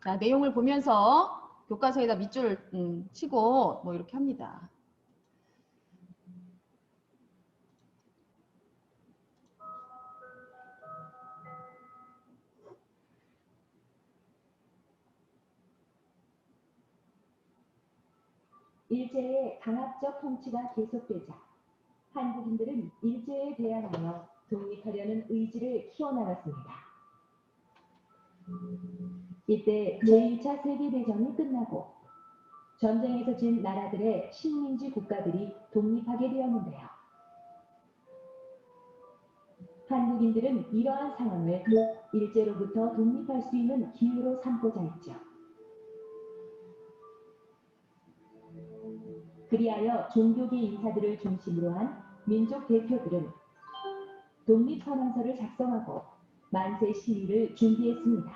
자, 내용을 보면서 교과서에다 밑줄 치고 뭐 이렇게 합니다. 일제의 강압적 통치가 계속되자 한국인들은 일제에 대항하여 독립하려는 의지를 키워나갔습니다. 이때 제2차 세계대전이 끝나고 전쟁에서 진 나라들의 식민지 국가들이 독립하게 되었는데요. 한국인들은 이러한 상황을 일제로부터 독립할 수 있는 기회로 삼고자 했죠. 그리하여 종교계 인사들을 중심으로 한 민족 대표들은 독립선언서를 작성하고 만세 시위를 준비했습니다.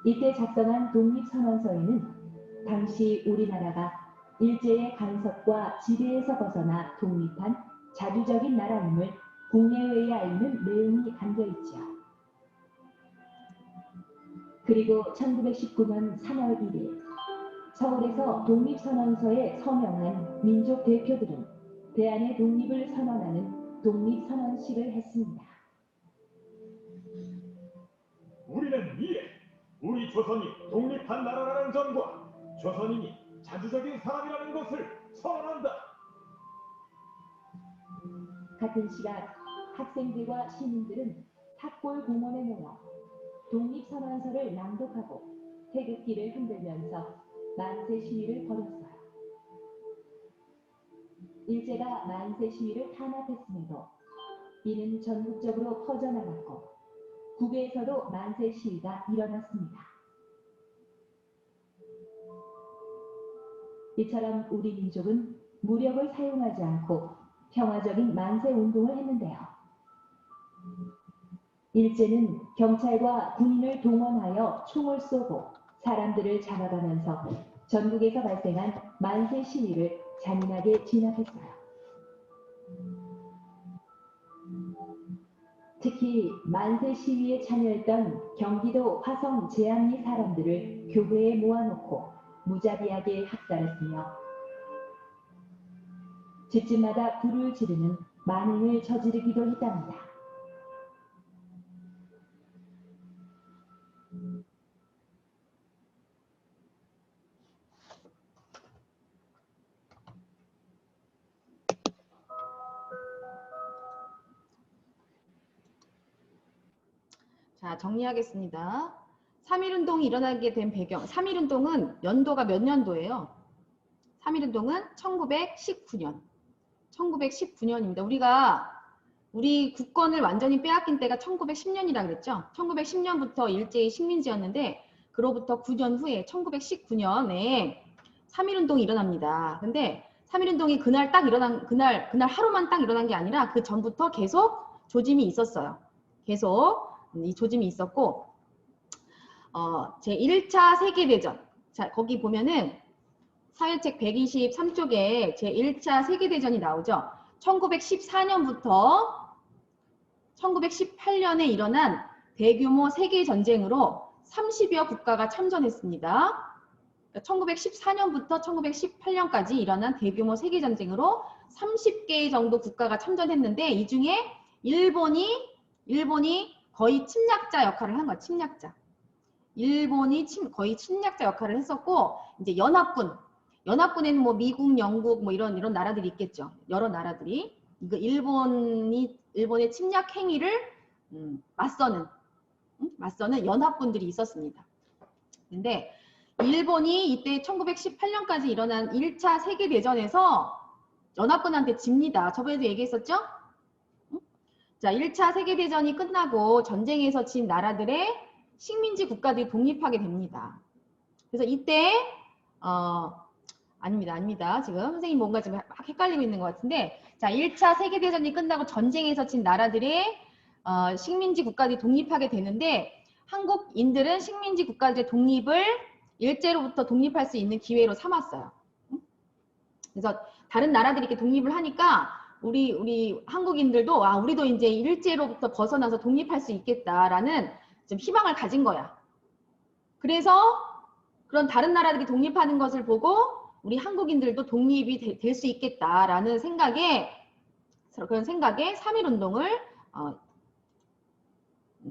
이때 작성한 독립선언서에는 당시 우리나라가 일제의 간섭과 지배에서 벗어나 독립한 자주적인 나라임을 국내외에 알리는 내용이 담겨있죠. 그리고 1919년 3월 1일 서울에서 독립선언서에 서명한 민족 대표들은 대한의 독립을 선언하는 독립선언식을 했습니다. 우리는 이에 우리 조선이 독립한 나라라는 점과 조선인이 자주적인 사람이라는 것을 선언한다. 같은 시각 학생들과 시민들은 탑골 공원에 모여 독립선언서를 낭독하고 태극기를 흔들면서 만세 시위를 벌였어요. 일제가 만세 시위를 탄압했음에도 이는 전국적으로 퍼져나갔고 국외에서도 만세 시위가 일어났습니다. 이처럼 우리 민족은 무력을 사용하지 않고 평화적인 만세 운동을 했는데요. 일제는 경찰과 군인을 동원하여 총을 쏘고 사람들을 잡아가면서 전국에서 발생한 만세 시위를 잔인하게 진압했어요. 특히 만세 시위에 참여했던 경기도 화성 제암리 사람들을 교회에 모아놓고 무자비하게 학살했으며 집집마다 불을 지르는 만행을 저지르기도 했답니다. 자, 정리하겠습니다. 3.1운동이 일어나게 된 배경. 3.1운동은 연도가 몇 년도예요? 3.1운동은 1919년. 1919년입니다. 우리 국권을 완전히 빼앗긴 때가 1910년이라 그랬죠? 1910년부터 일제의 식민지였는데 그로부터 9년 후에 1919년에 3.1운동이 일어납니다. 근데 3.1운동이 그날 딱 일어난, 그날 하루만 딱 일어난 게 아니라 그 전부터 계속 조짐이 있었어요. 계속 이 조짐이 있었고, 제1차 세계대전. 자, 거기 보면은 사회책 123쪽에 제1차 세계대전이 나오죠. 1914년부터 1918년에 일어난 대규모 세계전쟁으로 30여 국가가 참전했습니다. 1914년부터 1918년까지 일어난 대규모 세계전쟁으로 30개 정도 국가가 참전했는데 이 중에 일본이 거의 침략자 역할을 한 거야. 침략자. 일본이 거의 침략자 역할을 했었고, 이제 연합군에는 뭐 미국, 영국 뭐 이런 나라들이 있겠죠. 여러 나라들이 일본의 침략 행위를 맞서는 연합군들이 있었습니다. 근데 일본이 이때 1918년까지 일어난 1차 세계대전에서 연합군한테 집니다. 저번에도 얘기했었죠? 자, 1차 세계대전이 끝나고 전쟁에서 진 나라들의 식민지 국가들이 독립하게 됩니다. 그래서 이때 아닙니다. 지금 선생님 뭔가 지금 막 헷갈리고 있는 것 같은데, 자, 1차 세계대전이 끝나고 전쟁에서 진 나라들의 식민지 국가들이 독립하게 되는데 한국인들은 식민지 국가들의 독립을 일제로부터 독립할 수 있는 기회로 삼았어요. 그래서 다른 나라들이 이렇게 독립을 하니까 우리 한국인들도 우리도 이제 일제로부터 벗어나서 독립할 수 있겠다라는 좀 희망을 가진 거야. 그래서 그런 다른 나라들이 독립하는 것을 보고 우리 한국인들도 독립이 될 수 있겠다라는 그런 생각에 3.1운동을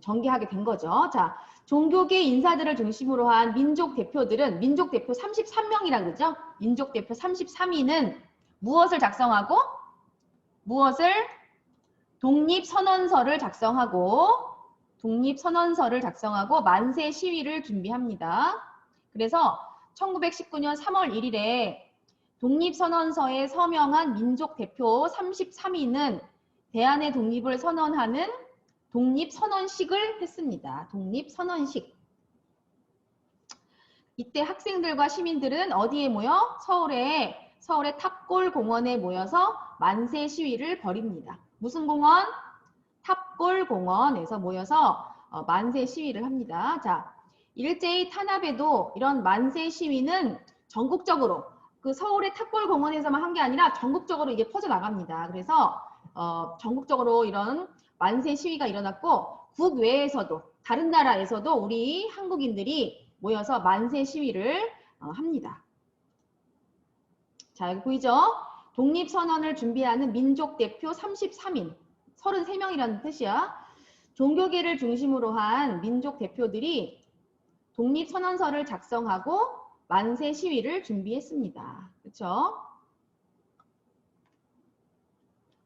전개하게 된 거죠. 자, 종교계 인사들을 중심으로 한 민족 대표들은 민족 대표 33명이라 그러죠. 민족 대표 33위는 무엇을 작성하고 독립선언서를 작성하고 만세 시위를 준비합니다. 그래서 1919년 3월 1일에 독립선언서에 서명한 민족 대표 33위는 대한의 독립을 선언하는 독립선언식을 했습니다. 독립선언식. 이때 학생들과 시민들은 어디에 모여? 서울의 탑골공원에 모여서 만세 시위를 벌입니다. 무슨 공원? 탑골공원에서 모여서 만세 시위를 합니다. 자, 일제히 탄압에도 이런 만세 시위는 전국적으로 그 서울의 탑골공원에서만 한 게 아니라 전국적으로 이게 퍼져나갑니다. 그래서 전국적으로 이런 만세 시위가 일어났고 국외에서도 다른 나라에서도 우리 한국인들이 모여서 만세 시위를 합니다. 자, 여기 보이죠? 독립선언을 준비하는 민족 대표 33인, 33명이라는 뜻이야. 종교계를 중심으로 한 민족 대표들이 독립선언서를 작성하고 만세 시위를 준비했습니다. 그렇죠?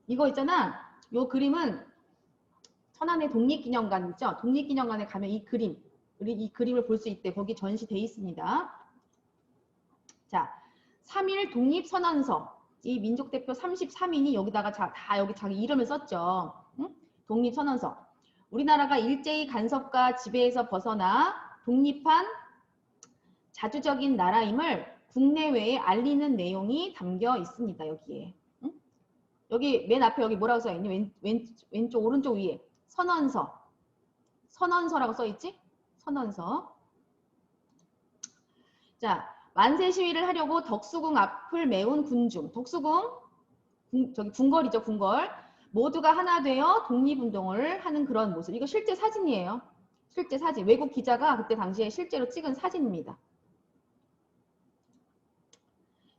이거 있잖아. 요 그림은 천안의 독립기념관 있죠? 독립기념관에 가면 이 그림을 볼 수 있대. 거기 전시돼 있습니다. 자, 3.1 독립선언서. 이 민족대표 33인이 여기다가 여기 자기 이름을 썼죠. 응? 독립선언서. 우리나라가 일제히 간섭과 지배에서 벗어나 독립한 자주적인 나라임을 국내외에 알리는 내용이 담겨 있습니다. 여기에. 응? 여기 맨 앞에 여기 뭐라고 써있니? 왼쪽 오른쪽 위에 선언서라고 써있지? 선언서. 자, 만세 시위를 하려고 덕수궁 앞을 메운 군중. 저기 궁궐이죠, 궁궐. 모두가 하나 되어 독립운동을 하는 그런 모습. 이거 실제 사진이에요. 실제 사진. 외국 기자가 그때 당시에 실제로 찍은 사진입니다.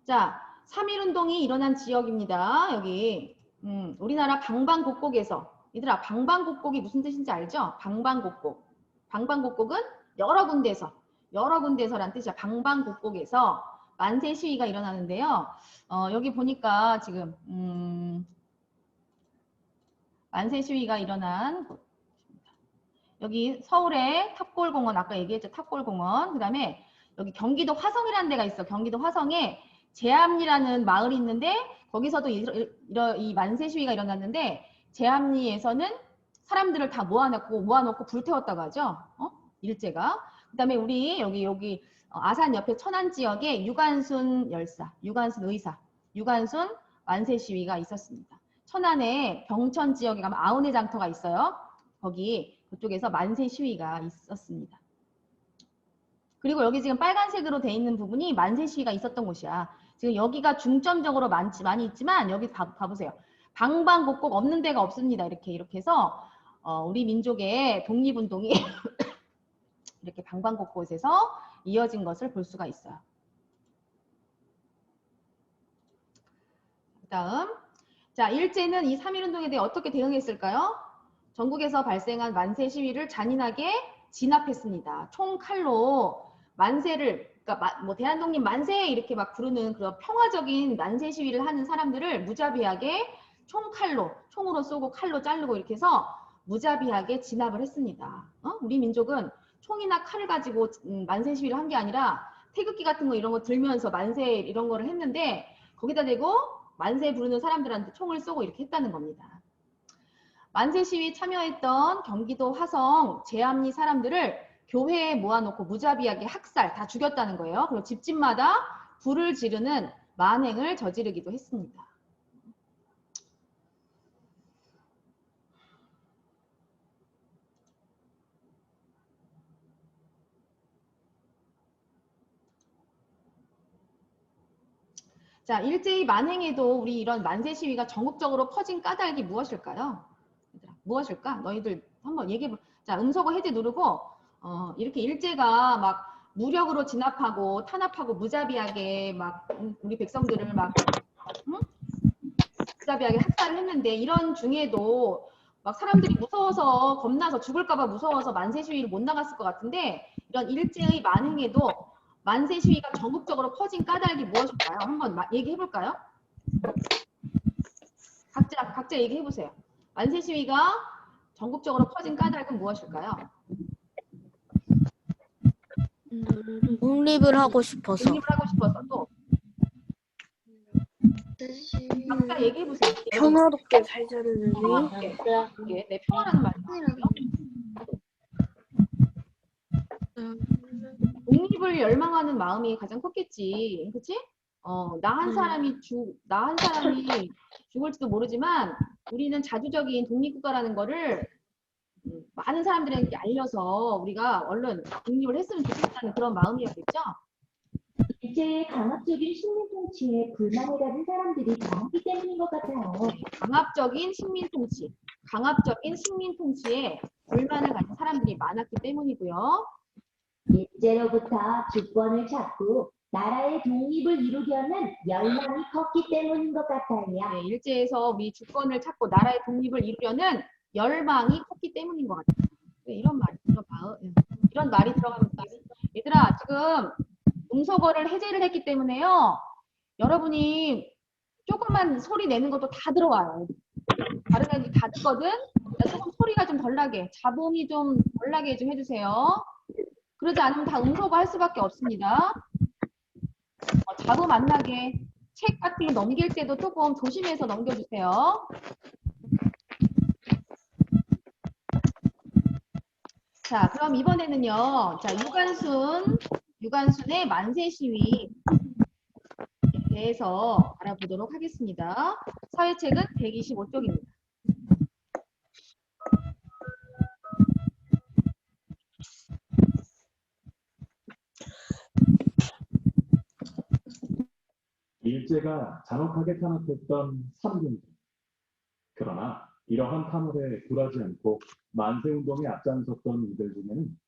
자, 3.1운동이 일어난 지역입니다. 여기. 우리나라 방방곡곡에서. 얘들아, 방방곡곡이 무슨 뜻인지 알죠? 방방곡곡. 방방곡곡은 여러 군데서란 뜻이야. 방방곡곡에서 만세 시위가 일어나는데요. 여기 보니까 지금 만세 시위가 일어난 곳. 여기 서울의 탑골공원, 아까 얘기했죠. 탑골공원. 그 다음에 여기 경기도 화성이라는 데가 있어. 경기도 화성에 제암리라는 마을이 있는데 거기서도 이 만세 시위가 일어났는데 제암리에서는 사람들을 다 모아놓고 불태웠다고 하죠. 일제가. 그 다음에 우리 여기 아산 옆에 천안 지역에 유관순 의사 만세 시위가 있었습니다. 천안에 병천 지역에 가면 아우네 장터가 있어요. 그쪽에서 만세 시위가 있었습니다. 그리고 여기 지금 빨간색으로 돼 있는 부분이 만세 시위가 있었던 곳이야. 지금 여기가 중점적으로 많이 있지만 여기 봐보세요. 방방곡곡 없는 데가 없습니다. 이렇게 해서 우리 민족의 독립운동이 이렇게 방방곡곡에서 이어진 것을 볼 수가 있어요. 다음, 자, 일제는 이 3.1운동에 대해 어떻게 대응했을까요? 전국에서 발생한 만세 시위를 잔인하게 진압했습니다. 총칼로 만세를, 그러니까 뭐 대한독립 만세 이렇게 막 부르는 그런 평화적인 만세 시위를 하는 사람들을 무자비하게 총으로 쏘고 칼로 자르고 이렇게 해서 무자비하게 진압을 했습니다. 우리 민족은 총이나 칼을 가지고 만세 시위를 한 게 아니라 태극기 같은 거 이런 거 들면서 만세 이런 거를 했는데 거기다 대고 만세 부르는 사람들한테 총을 쏘고 이렇게 했다는 겁니다. 만세 시위 참여했던 경기도 화성 제암리 사람들을 교회에 모아놓고 무자비하게 학살 다 죽였다는 거예요. 그리고 집집마다 불을 지르는 만행을 저지르기도 했습니다. 자, 일제히 만행에도 우리 이런 만세 시위가 전국적으로 퍼진 까닭이 무엇일까요? 얘들아, 무엇일까? 너희들 한번 얘기해봐. 자, 음소거 해제 누르고 이렇게 일제가 막 무력으로 진압하고 탄압하고 무자비하게 막 우리 백성들을 막 응? 무자비하게 학살을 했는데 이런 중에도 막 사람들이 무서워서 겁나서 죽을까봐 무서워서 만세 시위를 못 나갔을 것 같은데 이런 일제의 만행에도 만세 시위가 전국적으로 퍼진 까닭이 무엇일까요? 한번 얘기해 볼까요? 각자 얘기해 보세요. 만세 시위가 전국적으로 퍼진 까닭은 무엇일까요? 독립을 하고 싶어서. 독립을 하고 싶어서 또 각자 얘기해 보세요. 평화롭게 살자는 의미. 평화롭게. 네, 평화라는 말이 독립을 열망하는 마음이 가장 컸겠지, 그렇지? 나 한 사람이 죽을지도 모르지만 우리는 자주적인 독립국가라는 거를 많은 사람들에게 알려서 우리가 얼른 독립을 했으면 좋겠다는 그런 마음이었겠죠? 일제의 강압적인 식민 통치에 불만을 가진 사람들이 많기 때문인 것 같아요. 강압적인 식민 통치에 불만을 가진 사람들이 많았기 때문이고요. 일제로부터 주권을 잡고 나라의 독립을 이루려는 열망이 컸기 때문인 것 같아요. 네, 일제에서 우리 주권을 찾고 나라의 독립을 이루려는 열망이 컸기 때문인 것 같아요. 네, 이런 말이 들어가면 얘들아 지금 음소거를 해제를 했기 때문에요. 여러분이 조금만 소리 내는 것도 다 들어와요. 다른 애들 다 듣거든. 조금 소리가 좀 덜 나게, 자봉이 좀 덜 나게 좀 해주세요. 그러지 않으면 다 음소거 할 수밖에 없습니다. 자봉 안 나게 책 같은 거 넘길 때도 조금 조심해서 넘겨주세요. 자, 그럼 이번에는요. 자, 유관순의 만세 시위에 대해서 알아보도록 하겠습니다. 사회책은 125쪽입니다. 일제가 잔혹하게 탄압했던 삼軍. 그러나 이러한 탄압에 굴하지 않고 만세운동에 앞장섰던 이들 중에는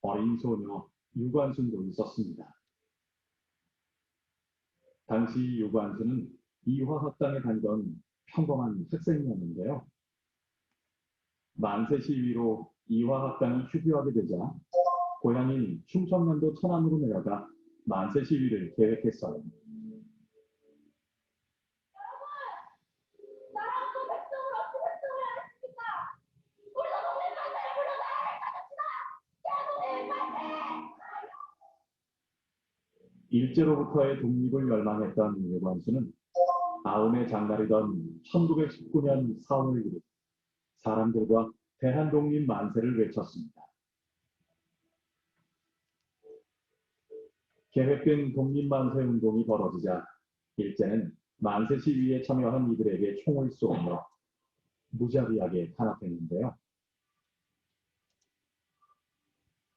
어린 소녀 유관순도 있었습니다. 당시 유관순은 이화학당에 다니던 평범한 학생이었는데요. 만세 시위로 이화학당이 휴교하게 되자 고향인 충청남도 천안으로 내려가 만세 시위를 계획했어요. 일제로부터의 독립을 열망했던 유관순은 아움에 장날이던 1919년 4월 1일 사람들과 대한독립 만세를 외쳤습니다. 계획된 독립만세 운동이 벌어지자 일제는 만세 시위에 참여한 이들에게 총을 쏘며 무자비하게 탄압했는데요.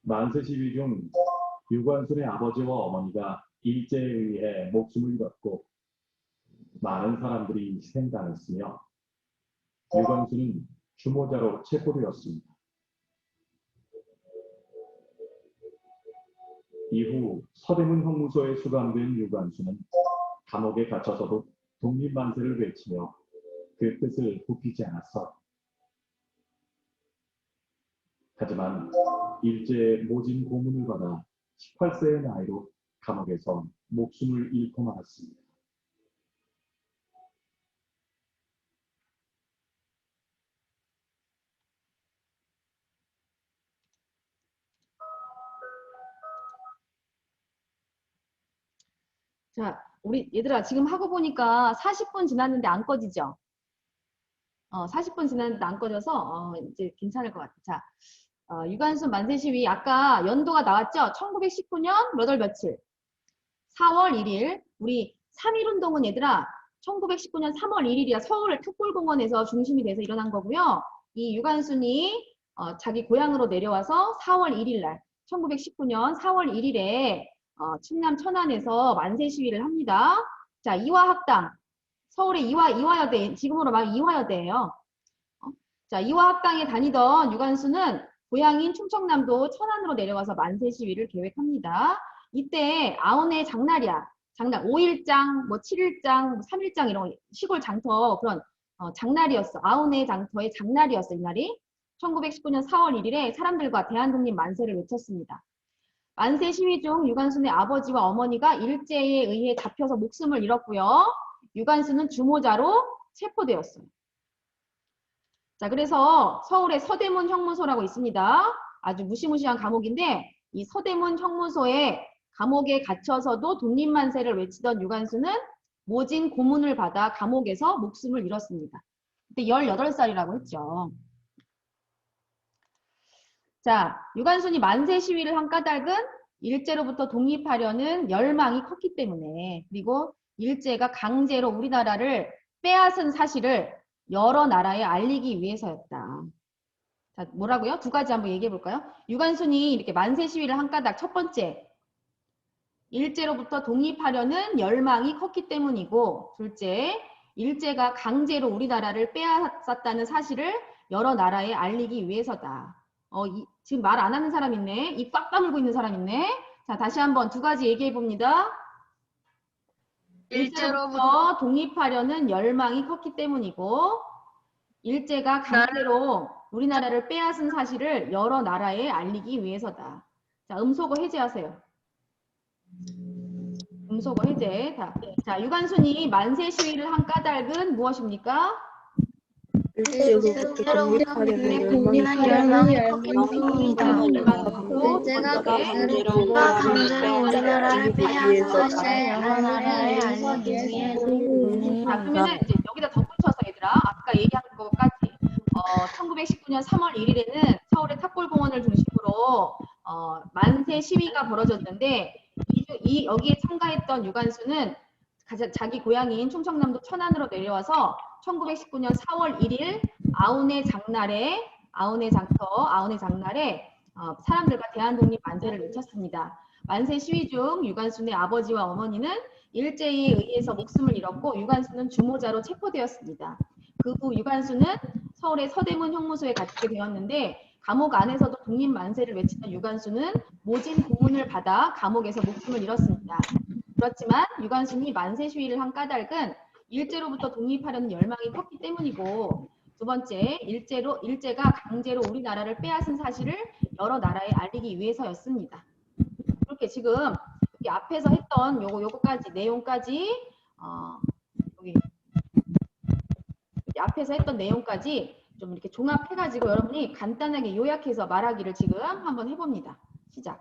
만세 시위 중 유관순의 아버지와 어머니가 일제에 의해 목숨을 잃었고 많은 사람들이 희생당했으며 유관순은 주모자로 체포되었습니다. 이후 서대문 형무소에 수감된 유관순은 감옥에 갇혀서도 독립만세를 외치며 그 뜻을 굽히지 않았어. 하지만 일제의 모진 고문을 받아 18세의 나이로 감옥에서 목숨을 잃고 말았습니다. 자, 우리 얘들아 지금 하고 보니까 40분 지났는데 안 꺼지죠? 40분 지났는데 안 꺼져서 이제 괜찮을 것 같아. 자, 유관순 만세 시위 아까 연도가 나왔죠? 1919년 몇 월 며칠? 4월 1일. 우리 3.1운동은 얘들아 1919년 3월 1일이야. 서울 특골공원에서 중심이 돼서 일어난 거고요. 이 유관순이 자기 고향으로 내려와서 4월 1일 날 1919년 4월 1일에 충남 천안에서 만세 시위를 합니다. 자, 이화학당. 서울의 이화여대, 지금으로 말하면 이화여대예요. 자, 이화학당에 다니던 유관순은 고향인 충청남도 천안으로 내려와서 만세 시위를 계획합니다. 이때 아우네 장날이야. 장날 5일장, 뭐 7일장, 뭐 3일장 이런 시골 장터 그런 장날이었어. 아우네 장터의 장날이었어. 이날이 1919년 4월 1일에 사람들과 대한독립 만세를 외쳤습니다. 만세 시위 중 유관순의 아버지와 어머니가 일제에 의해 잡혀서 목숨을 잃었고요. 유관순은 주모자로 체포되었어요. 자, 그래서 서울의 서대문 형무소라고 있습니다. 아주 무시무시한 감옥인데 이 서대문 형무소에 감옥에 갇혀서도 독립만세를 외치던 유관순은 모진 고문을 받아 감옥에서 목숨을 잃었습니다. 그때 18살이라고 했죠. 자, 유관순이 만세 시위를 한 까닭은 일제로부터 독립하려는 열망이 컸기 때문에, 그리고 일제가 강제로 우리나라를 빼앗은 사실을 여러 나라에 알리기 위해서였다. 자, 뭐라고요? 두 가지 한번 얘기해 볼까요? 유관순이 이렇게 만세 시위를 한 까닭 첫 번째, 일제로부터 독립하려는 열망이 컸기 때문이고, 둘째, 일제가 강제로 우리나라를 빼앗았다는 사실을 여러 나라에 알리기 위해서다. 지금 말 안 하는 사람 있네. 입 꽉 다물고 있는 사람 있네. 자, 다시 한번 두 가지 얘기해 봅니다. 일제로부터 독립하려는 열망이 컸기 때문이고, 일제가 강제로 우리나라를 빼앗은 사실을 여러 나라에 알리기 위해서다. 자, 음소거 해제하세요. 음소거 해제. 자, 유관순이 만세 시위를 한 까닭은 무엇입니까? 일제로부터 독립하려는 열망이 컸습니다. 일제가 강제로 우리나라를 빼앗은 사실을 여러 나라에 알리기 위해. 자, 그러면은 이제 여기다 덧붙여서 얘들아, 아까 얘기한 것까지 1919년 3월 1일에는 서울의 탑골공원을 중심으로 만세 시위가 벌어졌는데 여기에 참가했던 유관순은 자기 고향인 충청남도 천안으로 내려와서 1919년 4월 1일 아우네 장날에 사람들과 대한독립 만세를 외쳤습니다. 만세 시위 중 유관순의 아버지와 어머니는 일제에 의해서 목숨을 잃었고 유관순은 주모자로 체포되었습니다. 그 후 유관순은 서울의 서대문 형무소에 갇히게 되었는데 감옥 안에서도 독립 만세를 외치던 유관순은 모진 고문을 받아 감옥에서 목숨을 잃었습니다. 그렇지만 유관순이 만세 시위를 한 까닭은 일제로부터 독립하려는 열망이 컸기 때문이고, 두 번째, 일제가 강제로 우리나라를 빼앗은 사실을 여러 나라에 알리기 위해서였습니다. 이렇게 지금 여기 앞에서 했던 요거까지 내용까지 여기 앞에서 했던 내용까지 좀 이렇게 종합해가지고 여러분이 간단하게 요약해서 말하기를 지금 한번 해봅니다. 시작.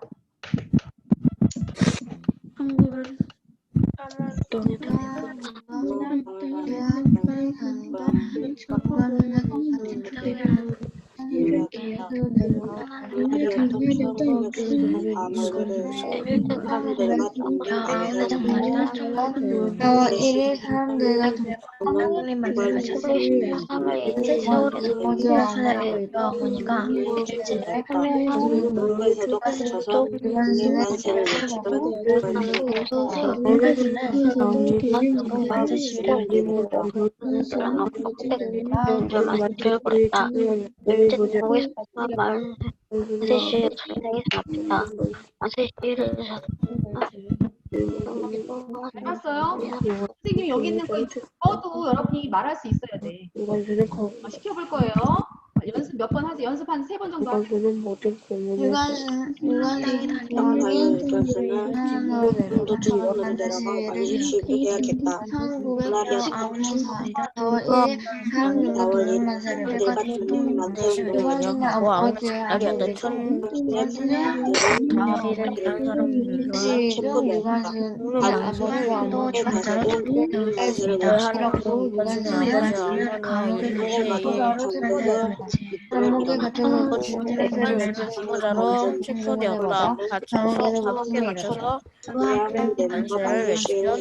일일 사람들과 독립만세를 외쳤습니다. 3월 서울에서 독립만세를 보니까 일주일에 한국에서도 갇혀서 독립만세를 외치던 일본에서는 만세 시위를 내고 사람과 꼭 많이 되어버렸다. 일제 정부에서 만세 시위에 진행했습니다. 만세 시위를 해봤어요? 선생님이 여기 있는 거 써도 여러분이 말할 수 있어야 돼. 시켜볼 거예요. 연습 몇 번 하세요? 연습 한 3번 정도 하세요. 좀더 중간으로 내려가 만세 시위를 해야겠다. 감옥에 갇혀서 주모자로 체포되었다. 감옥에 갇혀서 만세를 외치던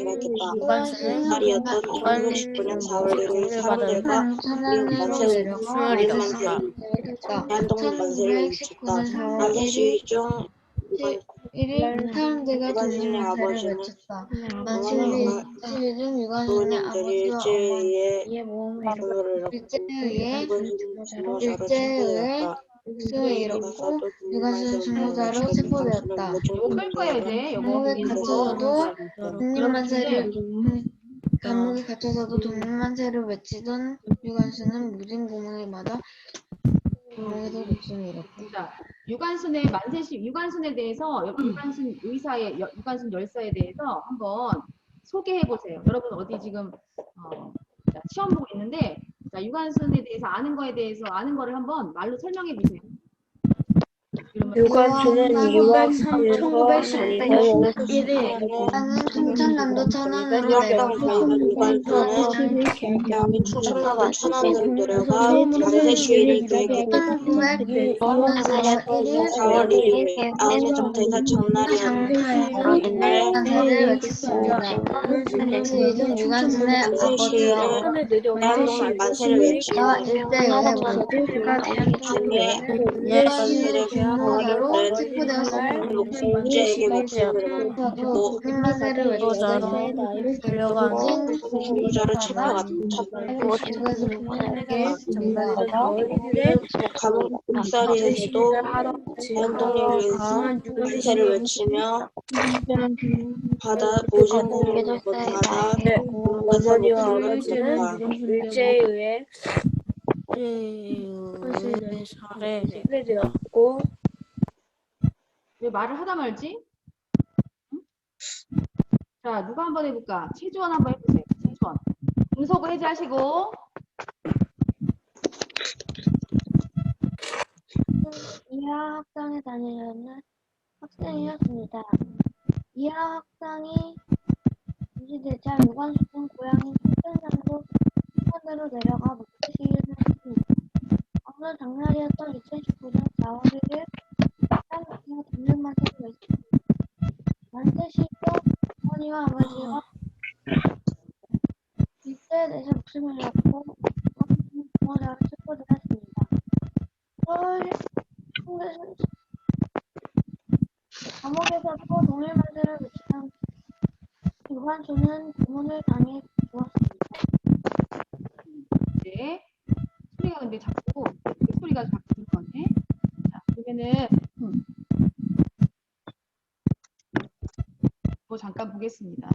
유관순은 1919년 4월 1일 사람들과 만세를 목숨을 잃었다. 대한독립 만세를 외쳤다. 만세 시위 중 일일 사람들과 유관순의 아버지는 만세 중 유관순의 아버지와 어머니의 몸을 잃었고 일제에 의해 X를 잃었고 유관순은 중보자로 체포되었다. 요거 끌 거예요 이제. 요거 감옥에 갇혀서도 독립만세를 감옥에 갇혀서도 독립만세를 외치던 유관순은 무진 고문을 받아 감옥에서 목숨을 잃었다. 자, 유관순의 만세시 유관순에 대해서 유관순 의사의 유관순 열사에 대해서 한번 소개해 보세요. 여러분 어디 지금 자, 시험 보고 있는데 자, 유관순에 대해서 아는 거에 대해서 아는 거를 한번 말로 설명해 보세요. 유관순은 유학에서 1911일 나는 충청남도 천안으로 대학이 충청남도 천안으로 내려가 만세 시위를 계획했다. 4월 1일 아우성 대사 전날이었는데 이날 만세를 외쳤습니다. 당시이던 유관순의 아버지와 대한민국 만세를 외치며 일대 연애 중에 유관순은 중보자로 체포되었습니다. 목숨죄에게 목숨을 저도 독립만세를 외치던 달려간 중보자를 체포하다 감옥 북사리에서도 대한독립을 위해서 만세를 외치며 모진 고문을 받아 어머니와 아버지는 일제에 의해 살해되었고 왜 말을 하다 말지? 응? 자, 누가 한번 해볼까? 최주원 한번 해보세요. 최주원. 음소거 해제하시고. 이하 학당에 다니는 학생이었습니다. 이하 학당이 유지되자 유관순은 고향인 충청남도 천안으로 내려가 만세 시위를 했습니다. 어느 장날이었던 2019년 4월 1일 한국에서 독립만세를 외쳤습니다. 만세 시위로 어머니와 아버지가 일제에 대해서 목숨을 잃었고 부모자로 체포되었습니다. 서울 감옥에서도 독립만세를 외치던 유관순은 고문을 당해 죽었습니다. 네. 소리가 근데 자꾸, 소리가 자꾸 들어오네. 자, 그러면은, 이거 잠깐 보겠습니다.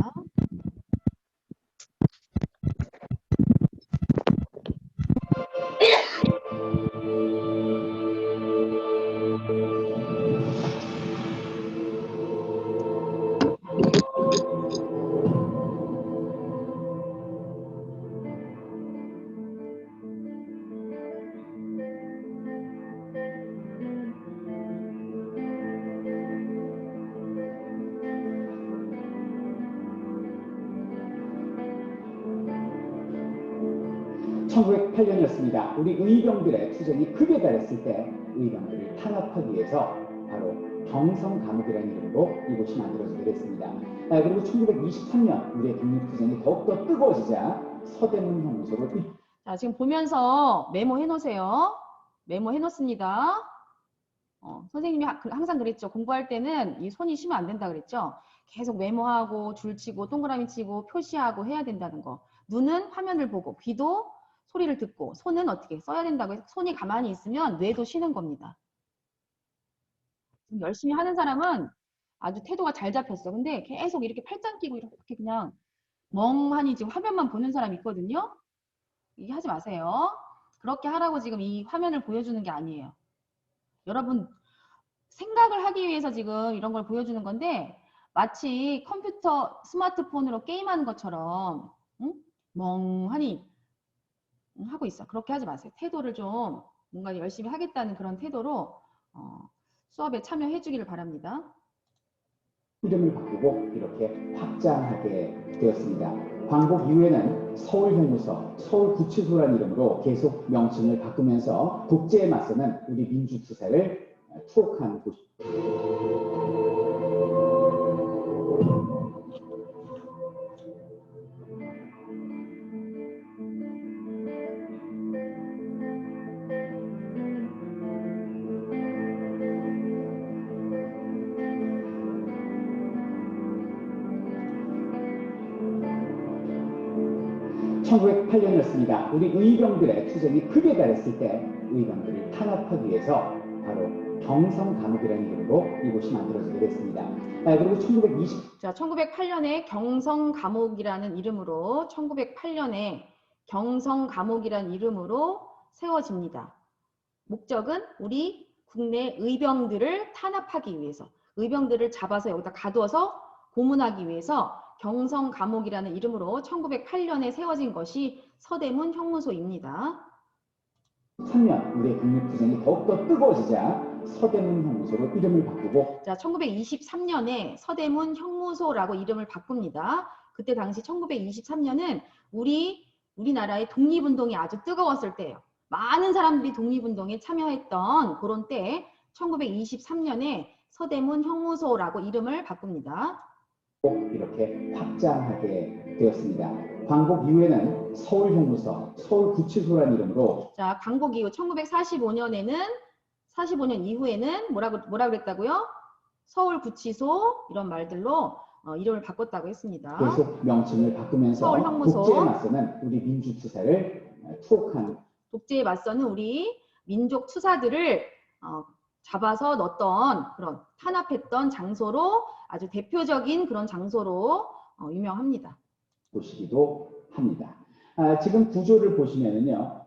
(1908년이었습니다) 우리 의병들의 투쟁이 극에 달했을 때 의병들을 탄압하기 위해서 바로 경성 감옥이라는 이름으로 이곳이 만들어지게 됐습니다. 그리고 1923년 우리의 독립투쟁이 더욱더 뜨거워지자 서대문 형무소를 자, 지금 보면서 메모해 놓으세요. 메모해 놓습니다. 선생님이 항상 그랬죠. 공부할 때는 이 손이 쉬면 안 된다 그랬죠. 계속 메모하고 줄치고 동그라미 치고 표시하고 해야 된다는 거. 눈은 화면을 보고 귀도 소리를 듣고 손은 어떻게 써야 된다고 해서 손이 가만히 있으면 뇌도 쉬는 겁니다. 지금 열심히 하는 사람은 아주 태도가 잘 잡혔어. 근데 계속 이렇게 팔짱 끼고 이렇게 그냥 멍하니 지금 화면만 보는 사람 있거든요. 이게 하지 마세요. 그렇게 하라고 지금 이 화면을 보여주는 게 아니에요. 여러분 생각을 하기 위해서 지금 이런 걸 보여주는 건데 마치 컴퓨터, 스마트폰으로 게임하는 것처럼 멍하니 하고 있어. 그렇게 하지 마세요. 태도를 좀 뭔가 열심히 하겠다는 그런 태도로 수업에 참여해 주기를 바랍니다. 이름을 바꾸고 이렇게 확장하게 되었습니다. 광복 이후에는 서울형무소, 서울구치소라는 이름으로 계속 명칭을 바꾸면서 독재에 맞서는 우리 민주투사를 투옥한 곳입니다. 1908년이었습니다. 우리 의병들의 투쟁이 크게 달했을 때 의병들을 탄압하기 위해서 바로 경성 감옥이라는 이름으로 이곳이 만들어지게 됐습니다. 그리고 1920 자, 1908년에 경성 감옥이라는 이름으로 1908년에 경성 감옥이라는 이름으로 세워집니다. 목적은 우리 국내 의병들을 탄압하기 위해서, 의병들을 잡아서 여기다 가두어서 고문하기 위해서 경성 감옥이라는 이름으로 1908년에 세워진 것이 서대문 형무소입니다. 3년 우리의 국립투쟁이 더욱더 뜨거워지자 서대문 형무소로 이름을 바꾸고, 자, 1923년에 서대문 형무소라고 이름을 바꿉니다. 그때 당시 1923년은 우리나라의 독립운동이 아주 뜨거웠을 때예요. 많은 사람들이 독립운동에 참여했던 그런 때 1923년에 서대문 형무소라고 이름을 바꿉니다. 이렇게 확장하게 되었습니다. 광복 이후에는 서울 형무소, 서울 구치소라는 이름으로, 자, 광복 이후 1945년에는 45년 이후에는 뭐라 그랬다고요? 서울 구치소 이런 말들로 이름을 바꿨다고 했습니다. 계속 명칭을 바꾸면서 서울 형무소. 독재에 맞서는 우리 민주투사를 투옥한, 독재에 맞서는 우리 민족 투사들을 잡아서 넣었던 그런 탄압했던 장소로 아주 대표적인 그런 장소로 유명합니다. 곳이기도 합니다. 지금 구조를 보시면은요,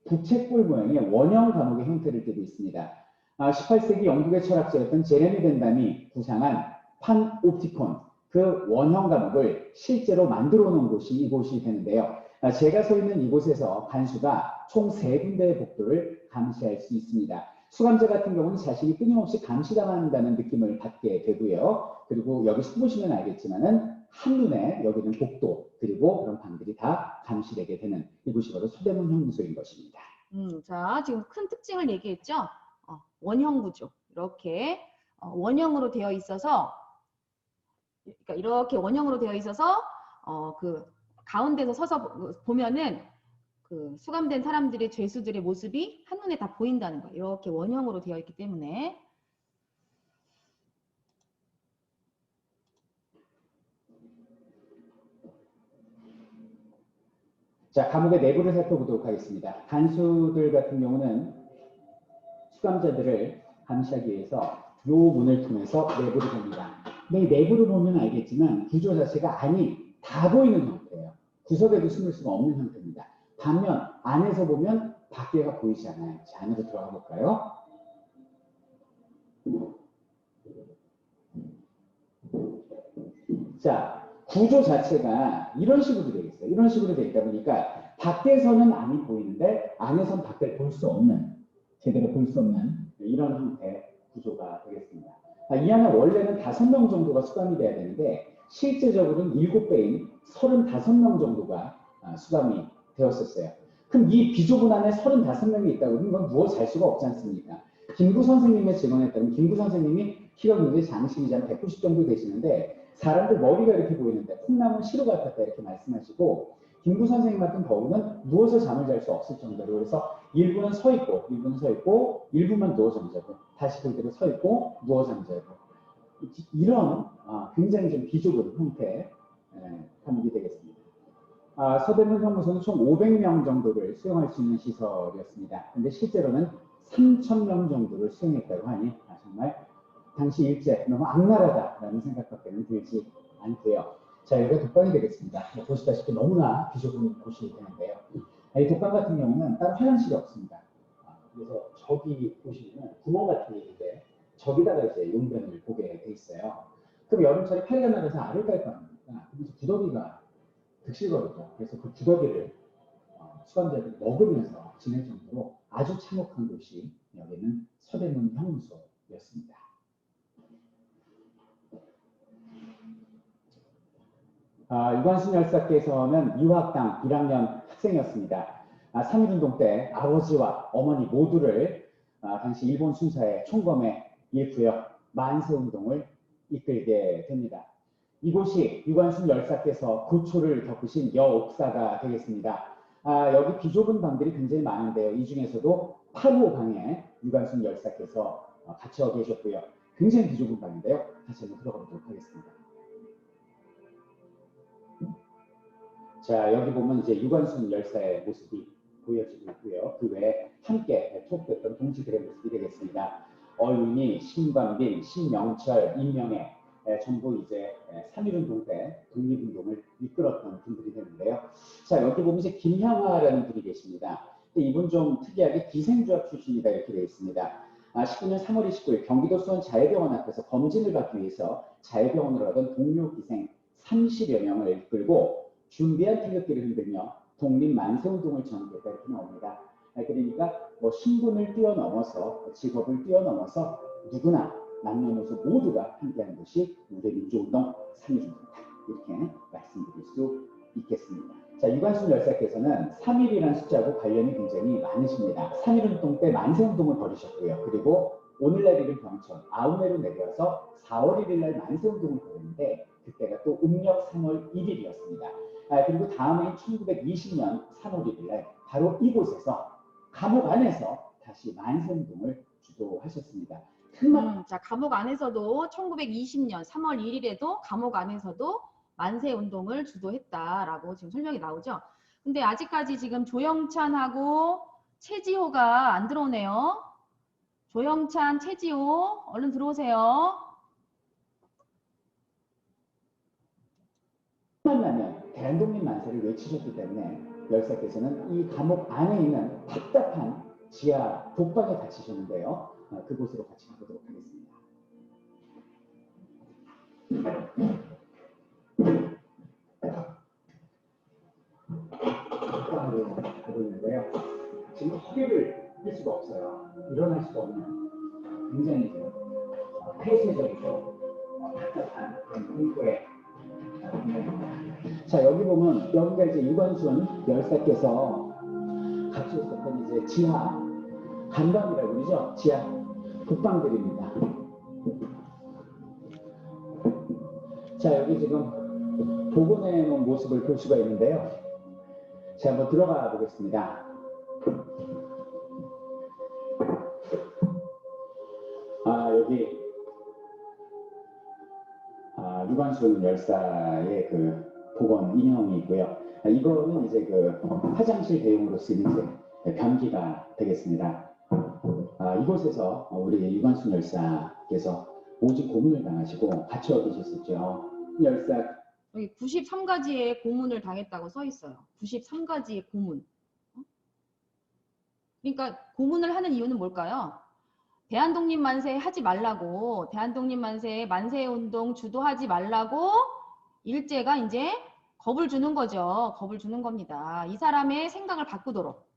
부채꼴 모양의 원형 감옥의 형태를 띠고 있습니다. 18세기 영국의 철학자였던 제레미 벤담이 구상한 판옵티콘, 그 원형 감옥을 실제로 만들어 놓은 곳이 이곳이 되는데요. 제가 서 있는 이곳에서 간수가 총 3군데의 복도를 감시할 수 있습니다. 수감자 같은 경우는 자신이 끊임없이 감시당한다는 느낌을 받게 되고요. 그리고 여기 보시면 알겠지만은 한눈에 여기는 복도, 그리고 그런 방들이 다 감시되게 되는 이곳이 바로 서대문 형무소인 것입니다. 자, 지금 큰 특징을 얘기했죠? 원형 구조. 이렇게 원형으로 되어 있어서, 그러니까 이렇게 원형으로 되어 있어서 그 가운데서 서서 보면은 그 수감된 사람들의 죄수들의 모습이 한눈에 다 보인다는 거예요. 이렇게 원형으로 되어 있기 때문에. 자, 감옥의 내부를 살펴보도록 하겠습니다. 간수들 같은 경우는 수감자들을 감시하기 위해서 이 문을 통해서 내부를 봅니다. 근데 이 내부를 보면 알겠지만 구조 자체가 안이 다 보이는 형태예요. 구석에도 숨을 수가 없는 형태입니다. 반면 안에서 보면 밖에가 보이지 않아요. 자, 안으로 들어가 볼까요? 자, 구조 자체가 이런 식으로 되어 있어요. 이런 식으로 되어 있다 보니까 밖에서는 안이 보이는데 안에서는 밖을 볼 수 없는, 제대로 볼 수 없는 이런 형태의 구조가 되겠습니다. 이 안에 원래는 5명 정도가 수감이 돼야 되는데 실제적으로는 7배인 35명 정도가 수감이 되었었어요. 그럼 이 비좁은 안에 35명이 있다고 하면 이건 누워 잘 수가 없지 않습니까? 김구 선생님의 증언에 따르면 김구 선생님이 키가 굉장히 장신이 한 190 정도 되시는데 사람들 머리가 이렇게 보이는데 콩나물 시루 같았다 이렇게 말씀하시고, 김구 선생님 같은 경우는 누워서 잠을 잘 수 없을 정도로, 그래서 일부는 서 있고 일부는 서 있고 일부만 누워 잠자고 다시 그대로 서 있고 누워 잠자고, 이런 굉장히 좀 비좁은 형태의 감옥이 되겠습니다. 서대문 형무소는 총 500명 정도를 수용할 수 있는 시설이었습니다. 근데 실제로는 3,000명 정도를 수용했다고 하니 정말 당시 일제 너무 악랄하다라는 생각밖에는 들지 않고요. 자, 여기가 독방이 되겠습니다. 보시다시피 너무나 비좁은 곳이 되는데요. 이 독방 같은 경우는 따로 화장실이 없습니다. 그래서 저기 보시면 구멍 같은 게 있는데 저기다가 이제 용변을 보게 돼 있어요. 그럼 여름철에 팔려 나가서 알을 깔 거 아닙니까? 그래서 구더기가 득실거리죠. 그래서 그 구더기를 수감자들이 먹으면서 지낼 정도로 아주 참혹한 곳이 여기는 서대문 형무소였습니다. 유관순 열사께서는 유학당 1학년 학생이었습니다. 3.1운동 때 아버지와 어머니 모두를 당시 일본 순사의 총검에 일구여 만세운동을 이끌게 됩니다. 이곳이 유관순 열사께서 고초를 겪으신 여옥사가 되겠습니다. 여기 비좁은 방들이 굉장히 많은데요. 이 중에서도 8호 방에 유관순 열사께서 갇혀 계셨고요. 굉장히 비좁은 방인데요. 다시 한번 들어가 보도록 하겠습니다. 자, 여기 보면 이제 유관순 열사의 모습이 보여지고 있고요. 그 외에 함께 투옥됐던 동지들의 모습이 되겠습니다. 어윤희, 신광빈, 신명철, 임명애 전부 이제 3.1운동 때 독립운동을 이끌었던 분들이 되는데요. 자, 여기 보면 이제 김향화라는 분이 계십니다. 이분 좀 특이하게 기생조합 출신이다 이렇게 되어 있습니다. 19년 3월 29일 경기도 수원 자해병원 앞에서 검진을 받기 위해서 자해병원으로 가던 동료 기생 30여 명을 이끌고 준비한 태극기를 흔들며 독립 만세운동을 전개했다 이렇게 나옵니다. 그러니까 뭐 신분을 뛰어넘어서 직업을 뛰어넘어서 누구나 남녀노소 모두가 함께하는 것이 우리의 민주운동 3.1운동이다 이렇게 말씀드릴 수 있겠습니다. 자, 유관순 열사께서는 3.1이라는 숫자하고 관련이 굉장히 많으십니다. 3.1운동 때 만세운동을 벌이셨고요. 그리고 오늘날 이른 병천 아우메로 내려와서 4월 1일 날 만세운동을 벌였는데 그때가 또 음력 3월 1일이었습니다. 그리고 다음해인 1920년 3월 1일 날 바로 이곳에서 감옥 안에서 다시 만세운동을 주도하셨습니다. 자, 감옥 안에서도 1920년 3월 1일에도 감옥 안에서도 만세운동을 주도했다라고 지금 설명이 나오죠. 근데 아직까지 지금 조영찬하고 최지호가 안 들어오네요. 조영찬, 최지호 얼른 들어오세요. 만나면 대한독립 만세를 외치셨기 때문에 열사께서는 이 감옥 안에 있는 답답한 지하 독방에 gat이셨는데요. 그곳으로 같이 가보도록 하겠습니다. 독방으로 가고 있는데요. 지금 허리를 할 수가 없어요. 일어날 수가 없는 굉장히 좀 폐쇄적이고 답답한 그런 공포에 자, 여기 보면 여기가 이제 유관순 열사께서 같이 있었던 이제 지하 간방이라고 그러죠. 지하 북방들입니다. 자, 여기 지금 복원해 놓은 모습을 볼 수가 있는데요. 자, 한번 들어가 보겠습니다. 여기 유관순 열사의 그 복원 인형이 있고요. 이거는 이제 그 화장실 대용으로 쓰이는 이제 변기가 되겠습니다. 이곳에서 우리 유관순 열사께서 오직 고문을 당하시고 갇혀 계셨었죠. 열사 여기 93가지의 고문을 당했다고 써 있어요. 93가지의 고문. 그러니까 고문을 하는 이유는 뭘까요? 대한독립 만세 하지 말라고, 대한독립 만세 만세운동 주도하지 말라고 일제가 이제 겁을 주는 거죠. 겁을 주는 겁니다. 이 사람의 생각을 바꾸도록.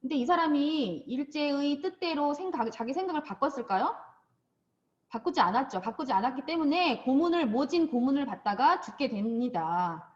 근데 이 사람이 일제의 뜻대로 자기 생각을 바꿨을까요? 바꾸지 않았죠. 바꾸지 않았기 때문에 모진 고문을 받다가 죽게 됩니다.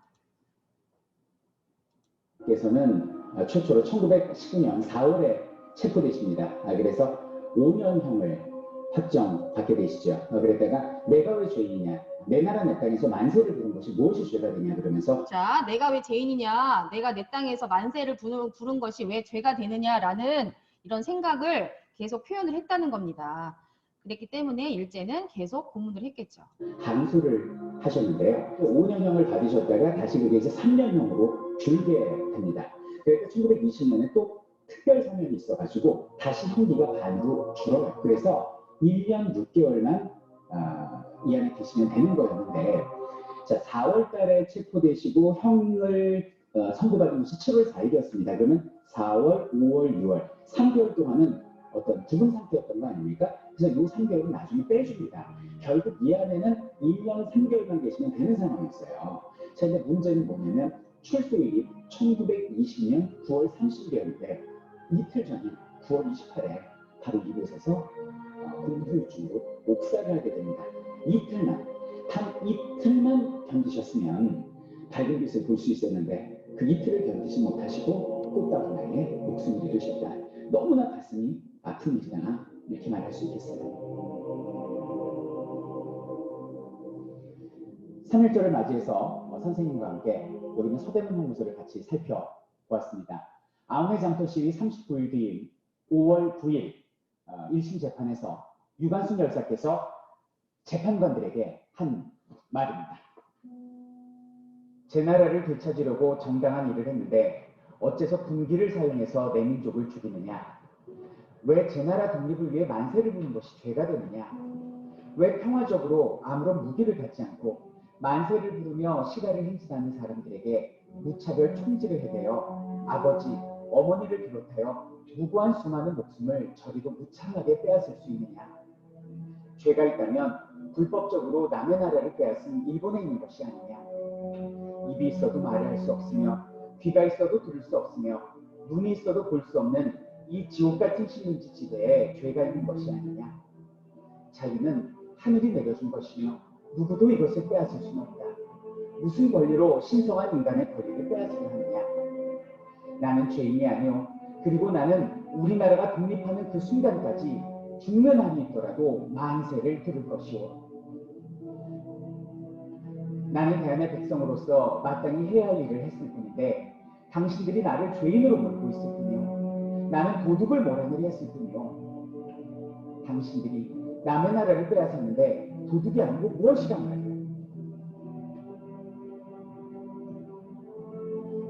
께서는 최초로 1919년 4월에 체포되십니다. 그래서 5년형을 확정받게 되시죠. 그러다가 내가 왜 죄인이냐, 내 나라 내 땅에서 만세를 부른 것이 무엇이 죄가 되냐 그러면서 자, 내가 왜 죄인이냐, 내가 내 땅에서 만세를 부른 것이 왜 죄가 되느냐라는 이런 생각을 계속 표현을 했다는 겁니다. 그랬기 때문에 일제는 계속 고문을 했겠죠. 항소를 하셨는데요. 5년형을 받으셨다가 다시 그게 이제 3년형으로 줄게 됩니다. 그래서 1920년에 또 특별 사면이 있어가지고 다시 형기가 반으로 줄어요. 그래서 1년 6개월만 이 안에 계시면 되는 거였는데, 자, 4월 달에 체포되시고 형을 선고받은 것이 7월 4일이었습니다. 그러면 4월, 5월, 6월 3개월 동안은 어떤 죽은 상태였던 거 아닙니까? 그래서 이 3개월은 나중에 빼줍니다. 결국 이 안에는 1년 3개월만 계시면 되는 상황이었어요. 자, 근데 문제는 뭐냐면 출소일이 1920년 9월 30일이었는데 이틀 전인 9월 28일 바로 이곳에서 공소유증으로 옥살을 하게 됩니다. 단 이틀만 견디셨으면 밝은 빛을 볼 수 있었는데 그 이틀을 견디지 못하시고 꽃다운 나이에 목숨을 잃으셨다. 너무나 가슴이 아픈 일이다 이렇게 말할 수 있겠어요. 3.1절을 맞이해서 선생님과 함께 여기는 서대문 형무소를 같이 살펴보았습니다. 아우메 장터 시위 39일 뒤인 5월 9일 1심 재판에서 유관순 열사께서 재판관들에게 한 말입니다. 제 나라를 되찾으려고 정당한 일을 했는데 어째서 군기를 사용해서 내 민족을 죽이느냐? 왜 제 나라 독립을 위해 만세를 부는 것이 죄가 되느냐? 왜 평화적으로 아무런 무기를 갖지 않고 만세를 부르며 시가를 행진하는 사람들에게 무차별 총질을 해대어 아버지, 어머니를 비롯하여 무고한 수많은 목숨을 저리도 무참하게 빼앗을 수 있느냐? 죄가 있다면 불법적으로 남의 나라를 빼앗은 일본에 있는 것이 아니냐? 입이 있어도 말을 할 수 없으며 귀가 있어도 들을 수 없으며 눈이 있어도 볼 수 없는 이 지옥 같은 식민지 지대에 죄가 있는 것이 아니냐? 자유는 하늘이 내려준 것이며 누구도 이것을 빼앗을 수는 없다. 무슨 권리로 신성한 인간의 권리를 빼앗으려 하느냐? 나는 죄인이 아니오. 그리고 나는 우리나라가 독립하는 그 순간까지 죽는 한이 있더라도 만세를 들을 것이오. 나는 대한의 백성으로서 마땅히 해야 할 일을 했을 뿐인데 당신들이 나를 죄인으로 몰고 있을 뿐이오. 나는 도둑을 몰아내려 했을 뿐이오. 당신들이 남의 나라를 빼앗았는데 도둑이 아니고 무엇이란 말이오.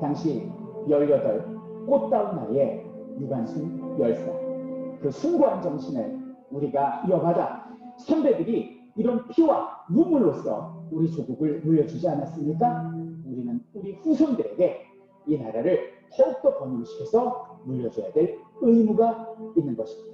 당시 18 꽃다운 나이에 유관순 열사, 그 숭고한 정신을 우리가 이어받아 선배들이 이런 피와 눈물로써 우리 조국을 물려주지 않았습니까? 우리는 우리 후손들에게 이 나라를 더욱더 번영시켜서 물려줘야 될 의무가 있는 것입니다.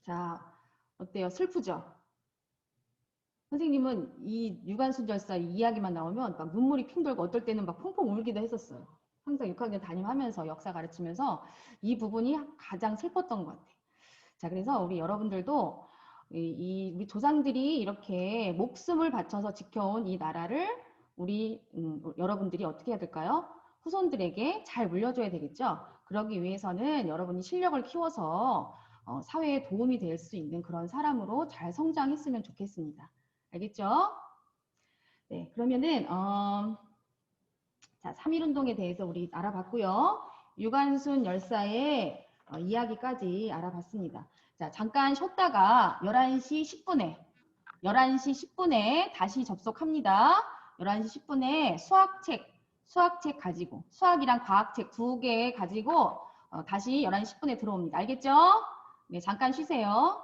자, 어때요? 슬프죠? 선생님은 이 유관순 열사 이야기만 나오면 막 눈물이 핑 돌고 어떨 때는 막 펑펑 울기도 했었어요. 항상 6학년 담임하면서 역사 가르치면서 이 부분이 가장 슬펐던 것 같아요. 자, 그래서 우리 여러분들도 우리 조상들이 이렇게 목숨을 바쳐서 지켜온 이 나라를 우리 여러분들이 어떻게 해야 될까요? 후손들에게 잘 물려줘야 되겠죠? 그러기 위해서는 여러분이 실력을 키워서 사회에 도움이 될 수 있는 그런 사람으로 잘 성장했으면 좋겠습니다. 알겠죠? 네, 그러면은 자, 3.1운동에 대해서 우리 알아봤고요. 유관순 열사의 이야기까지 알아봤습니다. 자, 잠깐 쉬었다가 11시 10분에 다시 접속합니다. 11시 10분에 수학책 가지고, 수학이랑 과학책 2개 가지고 다시 11시 10분에 들어옵니다. 알겠죠? 네, 잠깐 쉬세요.